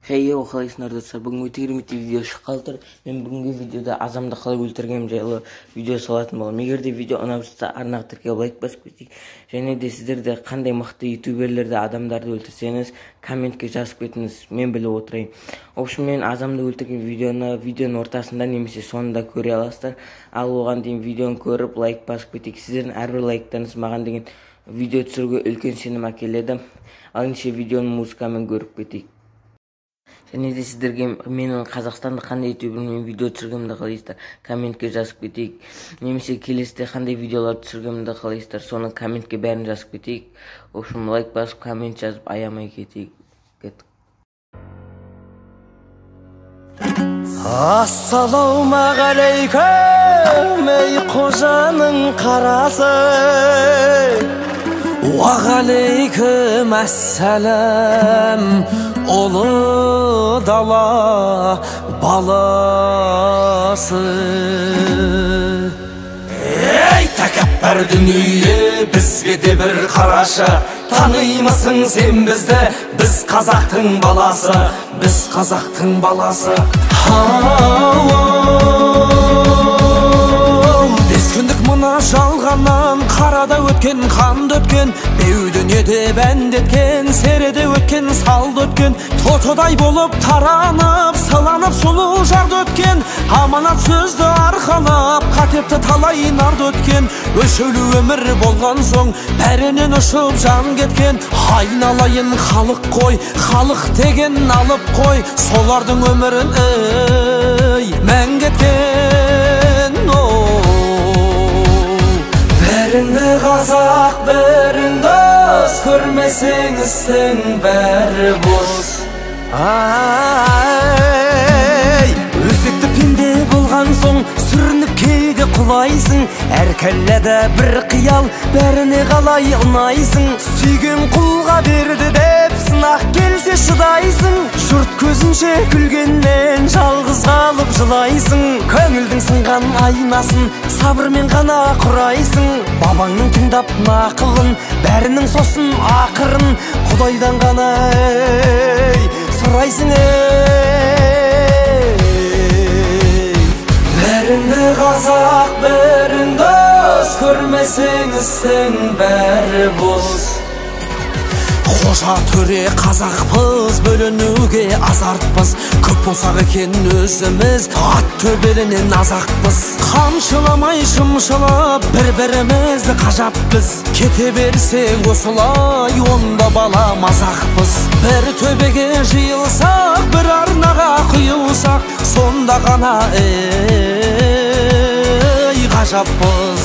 Хей, қалайсыңдар достар? Бүгін өте керемет видео шыққалы. Мен бүгінгі видеода азамды қалай өлтіргенім жайлы видео салатын боламын. Егер де видео ұнап жатса, арнаға тіркеліп лайк басып кетейік. Және де сіздерде қандай мықты ютуберлерді, адамдарды өлтірсеңіз, комментке жазып кетіңіз, мен біліп отырайын. В общем, мен азамды өлтірген видеоның ортасында немесе соңында көре аласыздар. Ал оған дейін видеоны көріп, лайк басып кетейік. Сіздердің әрбір лайктарыңыз маған деген видео түсіруге үлкен сенім әкеледі. Ал ендеше видеоны музыкамен көріп кетейік. Және де сіздерге менің Қазақстанда қандай ютубермен видео түсіргенімді қалайсыздар, комментке жазып кетейік. Немесе келесіде қандай видеолар түсіргенімді қалайсыздар, соны комментке бәрін жазып кетейік. В общем, лайк басып, коммент жазып, аямай кетейік. Ассалаумағалейкум, ей қожаның қарасы. Уағалейкум ассалам, ұлы дала баласы. Ей тәкәппар дүние, бізге де бір қарашы. Танымысың сен бізді, біз қазақтың баласы, біз қазақтың баласы. Бес күндік мына жалғаннан қарада өткен, қанды өткен, беу дүниеде бәндеткен, середе өткен, салды өткен, тотыдай болып таранып, сыланып сұлу жарды өткен, аманат сөзді арқалап, қатепті талай нарды өткен, өшеулі өмір болған соң, бәрінен ұшып жан кеткен, айналайын халық қой, халық деген алып қой, солардың өмірін мән кеткен. Біріңді қазақ, бірің дос, көрмесең істің бәрі бос. Өзекті пенде болған соң, сүрініп кейде құлайсың, әр кәлләді бір қиял, бәріне қалай ұнайсың. Сүйген құлға берді деп сынақ келсе шыдайсың, жұрт көзінше күлгеннен жалғыз қалып жылайсың. Көңілдің сынған айнасын сабырмен ғана құрайсың, бабаңның тыңдап нақылын, бәрінің сосын ақырын Құдайдан ғана сұрайсың. Біріңді қазақ, бірің дос, көрмесең істің бәрі бос. Қожа төре қазақпыз, бөлінуге азартпыз, көп болсақ екен өзіміз, ат төбелінен азақпыз. Қамшыламай шымшылап, бір-бірімізді қажаппыз, кете берсек осылай, онда бала мазақпыз. Бір төбеге жиылсақ, бір арнаға құйылсақ, сонда ғана ғажаппыз.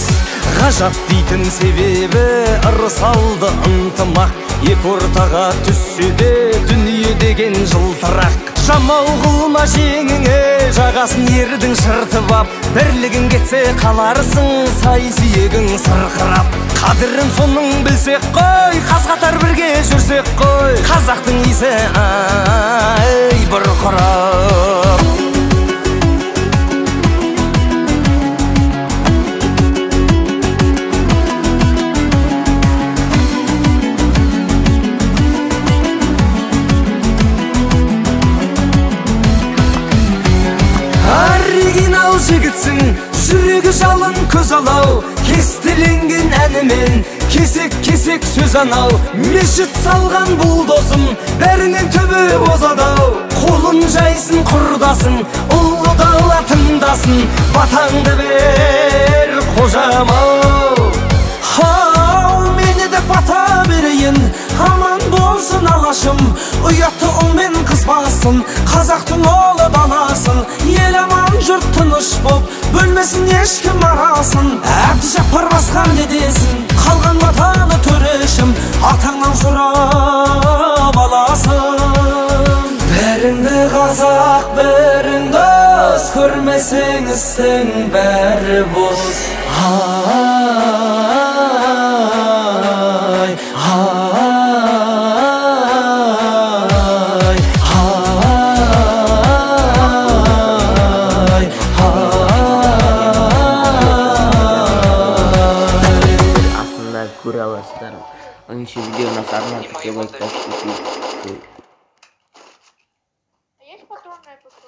Ғажап дейтін себебі ырысалды ынтымақ, екі ортаға түссе де дүние деген жылтырақ. Жамау қылма жеңіңе, жағасын ердің шыртып ап, бірлігін кетсе қаларсың, сай сүйегің сырқырап. Қадірін соның білсек қой, қаз-қатар бірге жүрсек қой, қазақтың исі бұрқырап. Жігітсің, жүрегі жалын көз алау, кестеленген әнімен, кесек-кесек сөз анау. Мешіт салған бұл досым, бәрінен төбе озадау. Қолын жайсын құрдасың, ұлы дала тыңдасын, батаңды бер қожам-ау. Мені де бата берейін, аман болсын алашым, ұятты ұлмен қызбасын, қазақтың олы баласын. Ел аман, жұрт тыныш боп, бөлмесін ешкім арасын. Әбдіжаппар басқан дедесін, қалған ватаны төрешім, атаңнан сұрап аласың. Біріңді қазақ, бірің дос, көрмесең істің бәрі бос. Көре аласыздар. Onun için videonun arasına tıklayıp like basıp на епоху.